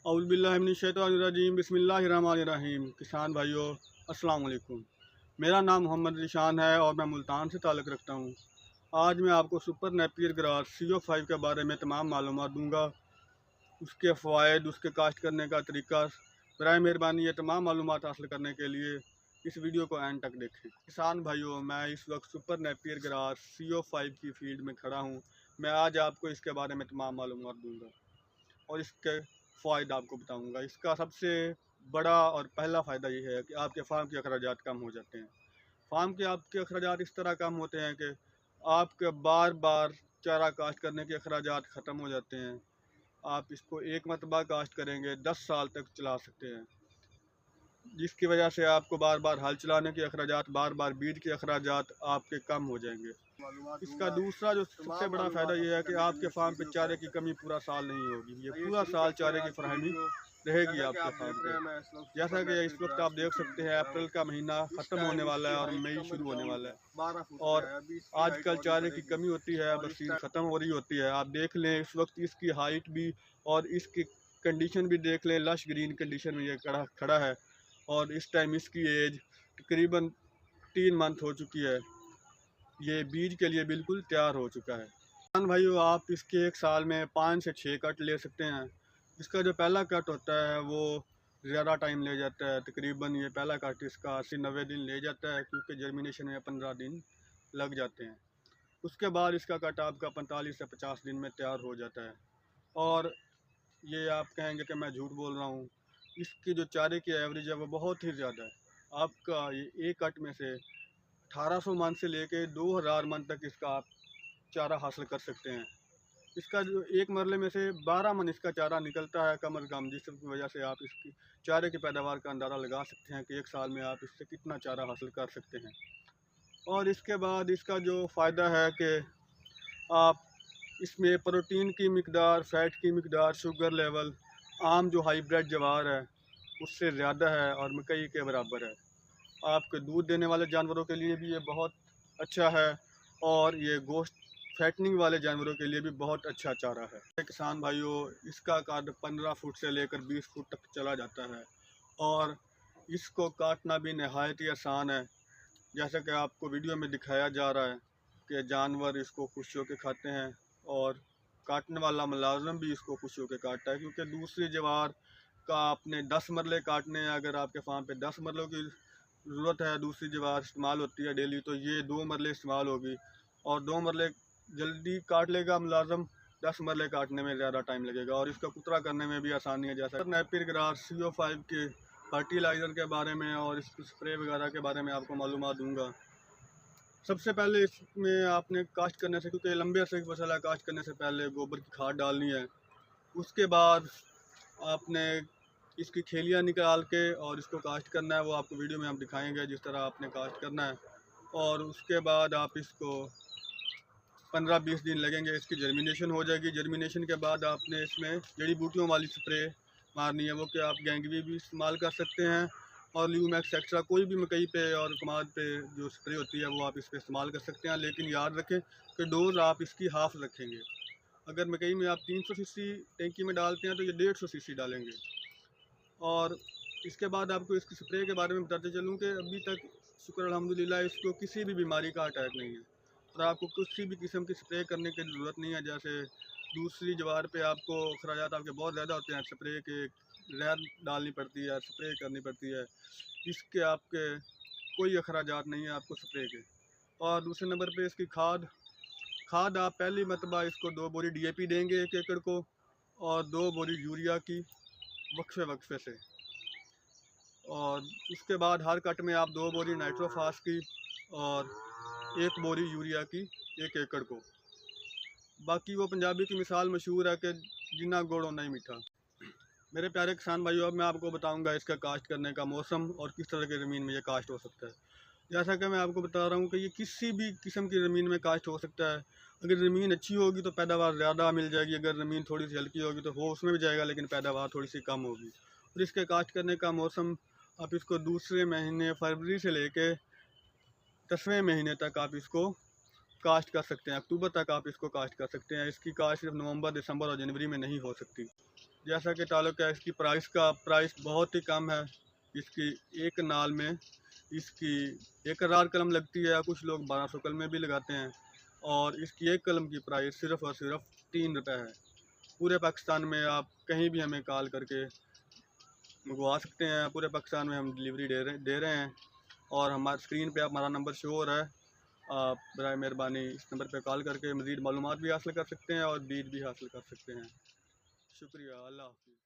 औज़ु बिल्लाहि मिनश शैतानिर रजीम बिस्मिल्लाहिर रहमानिर रहीम। किसान भाइयों अस्सलाम वालेकुम। मेरा नाम मोहम्मद निशान है और मैं मुल्तान से ताल्लुक़ रखता हूँ। आज मैं आपको सुपरनेपरा ग्रास CO5 के बारे में तमाम मालूमात दूँगा, उसके फ़वाइद, उसके काश्त करने का तरीका। बराए मेहरबानी ये तमाम मालूमात हासिल करने के लिए इस वीडियो को एंड तक देखें। किसान भाइयों, मैं इस वक्त सुपरनेपरा ग्रास CO5 की फील्ड में खड़ा हूँ। मैं आज आपको इसके बारे में तमाम मालूमात दूँगा और इसके फ़ायदा आपको बताऊंगा। इसका सबसे बड़ा और पहला फ़ायदा ये है कि आपके फार्म के अखराजात कम हो जाते हैं। फार्म के आपके अखराजात इस तरह कम होते हैं कि आपके बार बार चारा काश्त करने के अखराजात ख़त्म हो जाते हैं। आप इसको एक मरतबा काश्त करेंगे 10 साल तक चला सकते हैं, जिसकी वजह से आपको बार बार हल चलाने के अखराजात, बार बार बीज के अखराजात आपके कम हो जाएंगे। इसका दूसरा जो सबसे बड़ा फ़ायदा ये है कि आपके फार्म पे चारे की कमी पूरा साल नहीं होगी। ये पूरा साल चारे की फरहमी रहेगी आपके फार्म पे। जैसा कि इस वक्त आप देख सकते हैं, अप्रैल का महीना ख़त्म होने वाला है और मई शुरू होने वाला है और आजकल चारे की कमी होती है, बरसीन ख़त्म हो रही होती है। आप देख लें इस वक्त इसकी हाइट भी और इसकी कंडीशन भी देख लें, लश ग्रीन कंडीशन में ये खड़ा है और इस टाइम इसकी एज तकरीबन 3 मंथ हो चुकी है। ये बीज के लिए बिल्कुल तैयार हो चुका है। किसान भाइयों, आप इसके एक साल में 5 से 6 कट ले सकते हैं। इसका जो पहला कट होता है वो ज़्यादा टाइम ले जाता है, तकरीबन ये पहला कट इसका 80-90 दिन ले जाता है, क्योंकि जर्मिनेशन में 15 दिन लग जाते हैं। उसके बाद इसका कट आपका 45 से 50 दिन में तैयार हो जाता है। और ये आप कहेंगे कि मैं झूठ बोल रहा हूँ, इसकी जो चारे की एवरेज है वो बहुत ही ज़्यादा है। आपका ये एक कट में से 1800 मन से लेके 2000 मन तक इसका आप चारा हासिल कर सकते हैं। इसका जो एक मरले में से 12 मन इसका चारा निकलता है कम अज़ कम, जिसकी वजह से आप इसकी चारे की पैदावार का अंदाज़ा लगा सकते हैं कि एक साल में आप इससे कितना चारा हासिल कर सकते हैं। और इसके बाद इसका जो फ़ायदा है कि आप इसमें प्रोटीन की मिकदार, फ़ैट की मिकदार, शुगर लेवल आम जो हाईब्रिड जवार है उससे ज़्यादा है और मकई के बराबर है। आपके दूध देने वाले जानवरों के लिए भी ये बहुत अच्छा है और ये गोश्त फैटनिंग वाले जानवरों के लिए भी बहुत अच्छा चारा है। किसान भाइयों, इसका कद 15 फुट से लेकर 20 फुट तक चला जाता है और इसको काटना भी नहायत ही आसान है। जैसा कि आपको वीडियो में दिखाया जा रहा है कि जानवर इसको खुश होकर खाते हैं और काटने वाला मुलाजम भी इसको खुश होकर काटता है, क्योंकि दूसरी जवार का आपने 10 मरले काटने हैं। अगर आपके फार्म पे 10 मरलों की ज़रूरत है, दूसरी जवार इस्तेमाल होती है डेली, तो ये 2 मरले इस्तेमाल होगी और 2 मरले जल्दी काट लेगा मुलाजम, 10 मरले काटने में ज़्यादा टाइम लगेगा और इसका कुतरा करने में भी आसानी है। जैसा नेपियर ग्रास CO5 के फर्टिलाइज़र के बारे में और इसकी स्प्रे वगैरह के बारे में आपको मालूमात दूँगा। सबसे पहले इसमें आपने काश्त करने से, क्योंकि लंबे अरसे की फसल है, काश्त करने से पहले गोबर की खाद डालनी है। उसके बाद आपने इसकी खेलियाँ निकाल के और इसको काश्त करना है, वो आपको वीडियो में हम दिखाएंगे जिस तरह आपने काश्त करना है। और उसके बाद आप इसको 15-20 दिन लगेंगे, इसकी जर्मिनेशन हो जाएगी। जर्मिनेशन के बाद आपने इसमें जड़ी बूटियों वाली स्प्रे मारनी है, वो कि आप गैंगवी भी इस्तेमाल कर सकते हैं और ल्यूमैक्स एक्स्ट्रा कोई भी मकई पे और कमाद पे जो स्प्रे होती है वो आप इस पर इस्तेमाल कर सकते हैं। लेकिन याद रखें कि डोज़ आप इसकी हाफ़ रखेंगे। अगर मकई में आप 300 सीसी टैंकी में डालते हैं तो ये 150 सीसी डालेंगे। और इसके बाद आपको इसकी स्प्रे के बारे में बताते चलूँ कि अभी तक शुक्र अल्हम्दुलिल्लाह इसको किसी भी बीमारी का अटैक नहीं है और आपको किसी भी किस्म की स्प्रे करने की ज़रूरत नहीं है। जैसे दूसरी जवार पे आपको अखराजात आपके बहुत ज़्यादा होते हैं, स्प्रे के जहर डालनी पड़ती है, स्प्रे करनी पड़ती है। इसके आपके कोई अखराजात नहीं है आपको स्प्रे के। और दूसरे नंबर पे इसकी खाद आप पहली मरतबा इसको 2 बोरी DAP देंगे 1 एकड़ को और 2 बोरी यूरिया की वक्फे से। और उसके बाद हर कट में आप 2 बोरी नाइट्रोफास की और 1 बोरी यूरिया की 1 एकड़ को। बाकी वो पंजाबी की मिसाल मशहूर है कि जिन्ना गुड़ उन्ना ही मीठा। मेरे प्यारे किसान भाइयों, अब मैं आपको बताऊंगा इसका काश्त करने का मौसम और किस तरह की ज़मीन में ये काश्त हो सकता है। जैसा कि मैं आपको बता रहा हूँ कि ये किसी भी किस्म की ज़मीन में काश्त हो सकता है। अगर ज़मीन अच्छी होगी तो पैदावार ज़्यादा मिल जाएगी, अगर ज़मीन थोड़ी सी हल्की होगी तो वो उसमें भी जाएगा लेकिन पैदावार थोड़ी सी कम होगी। और इसके काश्त करने का मौसम आप इसको दूसरे महीने फरवरी से लेके 10वें महीने तक आप इसको काश्त कर सकते हैं, अक्टूबर तक आप इसको काश्त कर सकते हैं। इसकी काश्त सिर्फ नवंबर, दिसंबर और जनवरी में नहीं हो सकती। जैसा कि ताल्लुक है इसकी प्राइस बहुत ही कम है। इसकी एक नाल में इसकी 1000 कलम लगती है, कुछ लोग 1200 कलमें भी लगाते हैं, और इसकी एक कलम की प्राइस सिर्फ़ और सिर्फ 3 रुपये है। पूरे पाकिस्तान में आप कहीं भी हमें कॉल करके मंगवा सकते हैं। पूरे पाकिस्तान में हम डिलीवरी दे रहे हैं, और हमारे स्क्रीन पे हमारा नंबर शो हो रहा है। आप बराए मेहरबानी इस नंबर पे कॉल करके मज़ीद मालूमात भी हासिल कर सकते हैं और बीज भी हासिल कर सकते हैं। शुक्रिया, अल्लाह हाफ़िज़।